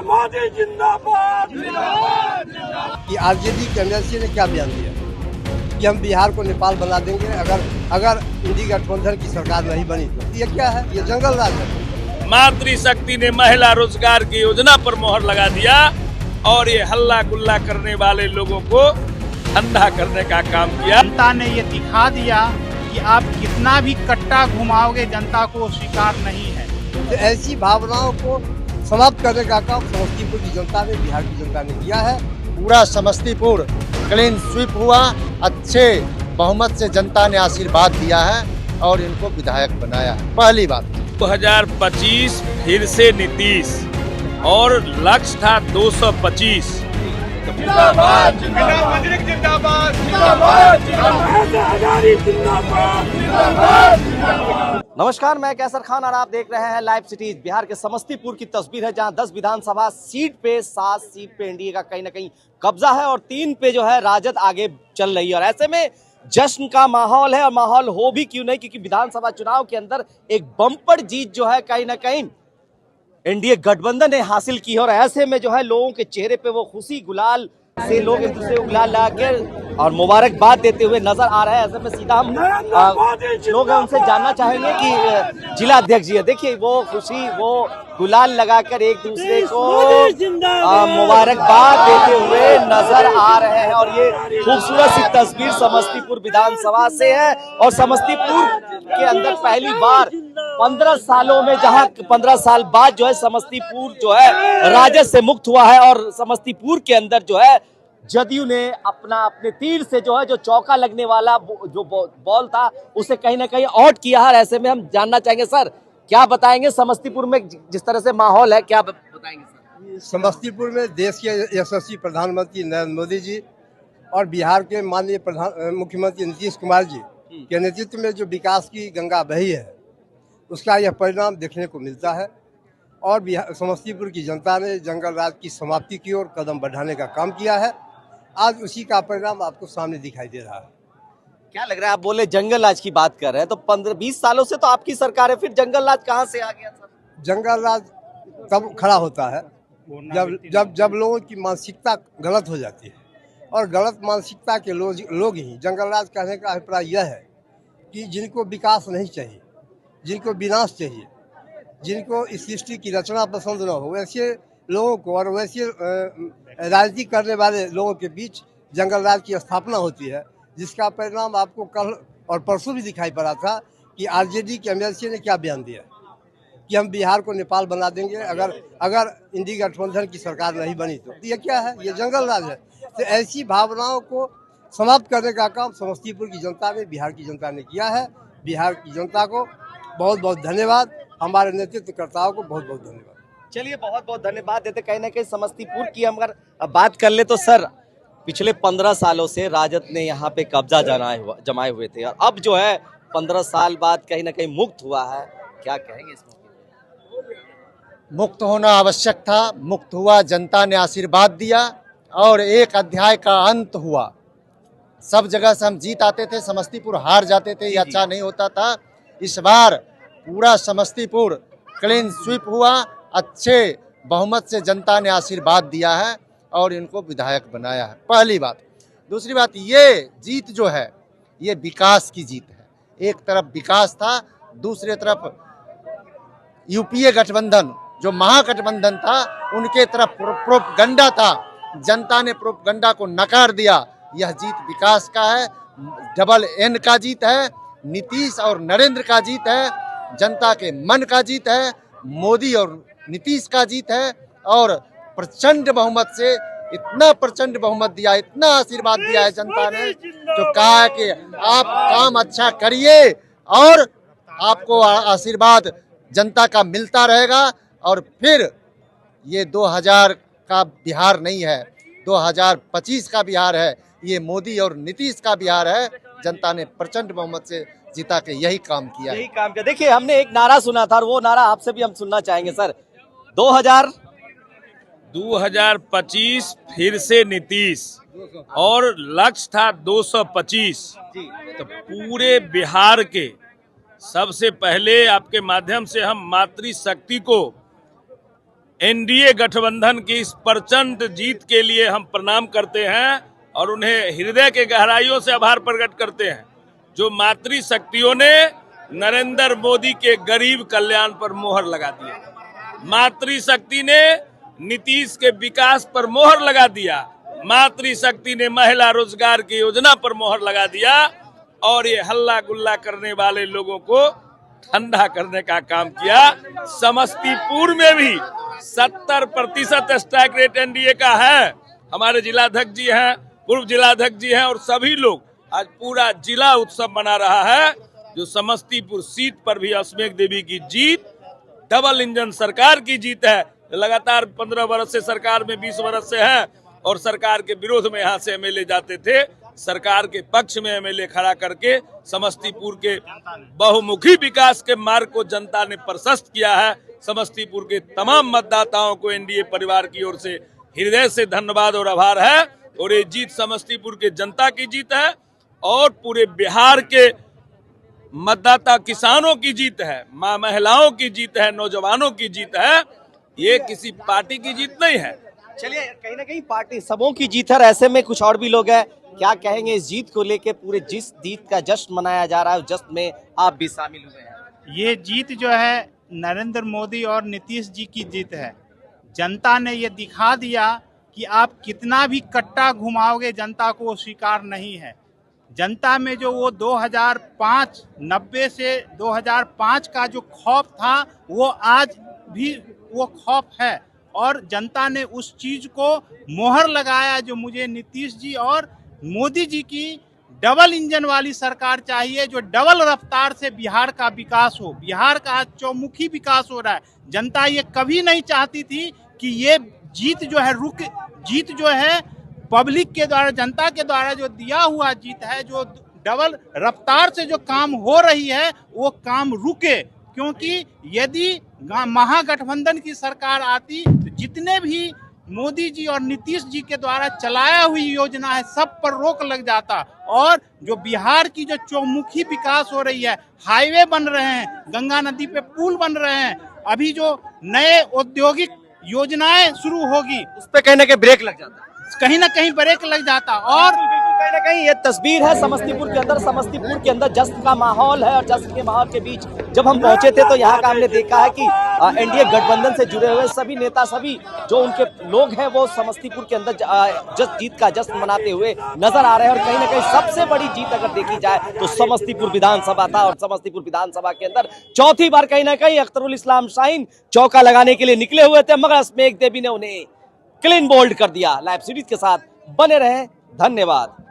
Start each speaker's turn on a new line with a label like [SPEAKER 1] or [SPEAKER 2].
[SPEAKER 1] मोदी जिंदाबाद।
[SPEAKER 2] कि RJD candidate ने क्या बयान दिया कि हम बिहार को नेपाल बना देंगे अगर इंडी गठबंधन की सरकार नहीं बनी तो। ये क्या है? ये जंगल राज है।
[SPEAKER 3] मातृशक्ति ने महिला रोजगार की योजना पर मोहर लगा दिया और ये हल्ला गुल्ला करने वाले लोगों को ठंडा करने का काम किया।
[SPEAKER 4] जनता ने ये दिखा दिया कि आप कितना भी कट्टा घुमाओगे जनता को स्वीकार नहीं है।
[SPEAKER 2] तो ऐसी भावनाओं को समाप्त करने का काम समस्तीपुर की जनता ने, बिहार की जनता ने किया है।
[SPEAKER 5] पूरा समस्तीपुर क्लीन स्वीप हुआ, अच्छे बहुमत से जनता ने आशीर्वाद दिया है और इनको विधायक बनाया है। पहली बात
[SPEAKER 3] 2025 फिर से नीतीश और लक्ष्य था 225।
[SPEAKER 1] जिंदाबाद जिंदाबाद जिंदाबाद जिंदाबाद।
[SPEAKER 6] नमस्कार, मैं कैसर खान और आप देख रहे हैं लाइव सिटीज। बिहार के समस्तीपुर की तस्वीर है जहां 10 विधानसभा सीट पे 7 सीट पे एनडीए का कहीं ना कहीं कब्जा है और 3 पे जो है राजद आगे चल रही है। और ऐसे में जश्न का माहौल है और माहौल हो भी क्यों नहीं, क्योंकि विधानसभा चुनाव के अंदर एक बम्पर जीत जो है कहीं ना कहीं एनडीए गठबंधन ने हासिल की है। और ऐसे में जो है लोगों के चेहरे पे वो खुशी गुलाल से लोग एक दूसरे को गुलाल लगा के और मुबारकबाद देते हुए नजर आ रहे हैं। ऐसे में सीधा हम लोग हैं उनसे जानना चाहेंगे कि जिला अध्यक्ष जी है, देखिए वो खुशी वो गुलाल लगाकर एक दूसरे को मुबारकबाद देते हुए नजर आ रहे हैं। और ये खूबसूरत सी तस्वीर समस्तीपुर विधानसभा से है और समस्तीपुर के अंदर पहली बार 15 सालों में, जहां 15 साल बाद जो है समस्तीपुर जो है राजद से मुक्त हुआ है और समस्तीपुर के अंदर जो है जदयू ने अपने तीर से जो है जो चौका लगने वाला जो बॉल था उसे कहीं ना कहीं आउट किया है। ऐसे में हम जानना चाहेंगे सर, क्या बताएंगे समस्तीपुर में जिस तरह से माहौल है, क्या बताएंगे सर?
[SPEAKER 2] समस्तीपुर में देश के यशस्वी प्रधानमंत्री नरेंद्र मोदी जी और बिहार के माननीय मुख्यमंत्री नीतीश कुमार जी के नेतृत्व में जो विकास की गंगा बही है उसका यह परिणाम देखने को मिलता है। और समस्तीपुर की जनता ने जंगल राज की समाप्ति की ओर कदम बढ़ाने का काम किया है। आज उसी का परिणाम आपको सामने दिखाई दे रहा है।
[SPEAKER 6] क्या लग रहा है? आप बोले जंगल राज की बात कर रहे हैं तो 15-20 सालों से तो आपकी सरकार है, फिर जंगल राज कहां से आ गया सर?
[SPEAKER 2] जंगल राज तब खड़ा होता है जब लोगों की मानसिकता गलत हो जाती है और गलत मानसिकता के लोग ही जंगल राज कहने का अभिप्राय यह है कि जिनको विकास नहीं चाहिए, जिनको विनाश चाहिए, जिनको इस सृष्टि की रचना पसंद न हो, वैसे लोगों को और वैसे राजनीति करने वाले लोगों के बीच जंगल राज की स्थापना होती है, जिसका परिणाम आपको कल और परसों भी दिखाई पड़ा था कि आरजेडी के एमएलसी ने क्या बयान दिया कि हम बिहार को नेपाल बना देंगे अगर इंडी गठबंधन की सरकार नहीं बनी तो। ये क्या है? ये जंगल राज है। तो ऐसी भावनाओं को समाप्त करने का काम समस्तीपुर की जनता ने, बिहार की जनता ने किया है। बिहार की जनता को बहुत बहुत धन्यवाद, हमारे नेतृत्वकर्ताओं को बहुत बहुत धन्यवाद।
[SPEAKER 6] चलिए, बहुत बहुत धन्यवाद देते। कहीं ना कहीं समस्तीपुर की हम अगर बात कर ले तो सर पिछले 15 सालों से राजद ने यहाँ पे कब्जा जमाए हुए थे और अब जो है 15 साल बाद कहीं ना कहीं मुक्त हुआ है, क्या कहेंगे इसमें?
[SPEAKER 5] मुक्त होना आवश्यक था, मुक्त हुआ, जनता ने आशीर्वाद दिया और एक अध्याय का अंत हुआ। सब जगह से हम जीत आते थे, समस्तीपुर हार जाते थे, ये अच्छा नहीं होता था। इस बार पूरा समस्तीपुर क्लीन स्वीप हुआ, अच्छे बहुमत से जनता ने आशीर्वाद दिया है और इनको विधायक बनाया है। पहली बात। दूसरी बात, ये जीत जो है ये विकास की जीत है। एक तरफ विकास था, दूसरी तरफ यूपीए गठबंधन जो महागठबंधन था उनके तरफ प्रोपगंडा था। जनता ने प्रोपगंडा को नकार दिया। यह जीत विकास का है, डबल एन का जीत है, नीतीश और नरेंद्र का जीत है, जनता के मन का जीत है, मोदी और नीतीश का जीत है। और प्रचंड बहुमत से, इतना प्रचंड बहुमत दिया, इतना आशीर्वाद दिया है जनता ने, जो कहा है कि आप काम अच्छा करिए और आपको आशीर्वाद जनता का मिलता रहेगा। और फिर ये 2000 का बिहार नहीं है, 2025 का बिहार है, ये मोदी और नीतीश का बिहार है। जनता ने प्रचंड बहुमत से जीता के यही काम किया,
[SPEAKER 6] यही काम किया। देखिए, हमने एक नारा सुना था और वो नारा आपसे भी हम सुनना चाहेंगे सर।
[SPEAKER 3] 2025 फिर से नीतीश और लक्ष्य था 225। तो पूरे बिहार के सबसे पहले आपके माध्यम से हम मातृशक्ति को एनडीए गठबंधन की इस प्रचंड जीत के लिए हम प्रणाम करते हैं और उन्हें हृदय के गहराइयों से आभार प्रकट करते हैं, जो मातृशक्तियों ने नरेंद्र मोदी के गरीब कल्याण पर मोहर लगा दिया, मातृशक्ति ने नीतीश के विकास पर मोहर लगा दिया, मातृशक्ति ने महिला रोजगार की योजना पर मोहर लगा दिया और ये हल्ला गुल्ला करने वाले लोगों को ठंडा करने का काम किया। समस्तीपुर में भी 70% स्ट्राइक रेट एनडीए का है। हमारे जिलाध्यक्ष जी हैं, पूर्व जिलाध्यक्ष जी हैं और सभी लोग आज पूरा जिला उत्सव मना रहा है। जो समस्तीपुर सीट पर भी अश्मेघ देवी की जीत, डबल इंजन सरकार की जीत है। लगातार 15 वर्ष से सरकार में 20 वर्ष से है और सरकार के विरोध में यहाँ से एमएलए जाते थे, सरकार के पक्ष में एमएलए खड़ा करके समस्तीपुर के बहुमुखी विकास के मार्ग को जनता ने प्रशस्त किया है। समस्तीपुर के तमाम मतदाताओं को एनडीए परिवार की ओर से हृदय से धन्यवाद और आभार है। और ये जीत समस्तीपुर के जनता की जीत है और पूरे बिहार के मतदाता किसानों की जीत है, मां महिलाओं की जीत है, नौजवानों की जीत है। ये किसी पार्टी की जीत नहीं है।
[SPEAKER 6] चलिए, कहीं ना कहीं पार्टी सबों की जीत है। और ऐसे में कुछ और भी लोग हैं, क्या कहेंगे इस जीत को लेके? पूरे जिस जीत का जश्न मनाया जा रहा है उस जश्न में आप भी शामिल हुए हैं।
[SPEAKER 4] ये जीत जो है नरेंद्र मोदी और नीतीश जी की जीत है। जनता ने ये दिखा दिया कि आप कितना भी कट्टा घुमाओगे जनता को वो स्वीकार नहीं है। जनता में जो वो 90 से 2005 का जो खौफ था वो आज भी वो खौफ है और जनता ने उस चीज को मोहर लगाया। जो मुझे नीतीश जी और मोदी जी की डबल इंजन वाली सरकार चाहिए, जो डबल रफ्तार से बिहार का विकास हो। बिहार का चौमुखी विकास हो रहा है। जनता ये कभी नहीं चाहती थी कि ये जीत जो है पब्लिक के द्वारा, जनता के द्वारा जो दिया हुआ जीत है, जो डबल रफ्तार से जो काम हो रही है वो काम रुके। क्योंकि यदि महागठबंधन की सरकार आती तो जितने भी मोदी जी और नीतीश जी के द्वारा चलाया हुई योजना है सब पर रोक लग जाता। और जो बिहार की जो चौमुखी विकास हो रही है, हाईवे बन रहे हैं, गंगा नदी पे पुल बन रहे हैं, अभी जो नए औद्योगिक योजनाएं शुरू होगी
[SPEAKER 6] उस पे कहीं ना कहीं ब्रेक लग जाता,
[SPEAKER 4] कहीं ना कहीं ब्रेक लग जाता। और
[SPEAKER 6] कहीं ना कहीं ये तस्वीर है समस्तीपुर के अंदर। समस्तीपुर के अंदर जश्न का माहौल है और जश्न के माहौल के बीच जब हम पहुंचे थे तो यहाँ का हमने देखा है कि एनडीए गठबंधन से जुड़े हुए सभी नेता, सभी जो उनके लोग हैं वो समस्तीपुर के अंदर जीत का जश्न मनाते हुए नजर आ रहे हैं। और कहीं ना कहीं सबसे बड़ी जीत अगर देखी जाए तो समस्तीपुर विधानसभा था और समस्तीपुर विधानसभा के अंदर चौथी बार कहीं ना कहीं अख्तरुल इस्लाम शाहीन चौका लगाने के लिए निकले हुए थे, मगर अश्मेघ देवी ने उन्हें क्लीन बोल्ड कर दिया। लाइव सीरीज के साथ बने रहे, धन्यवाद।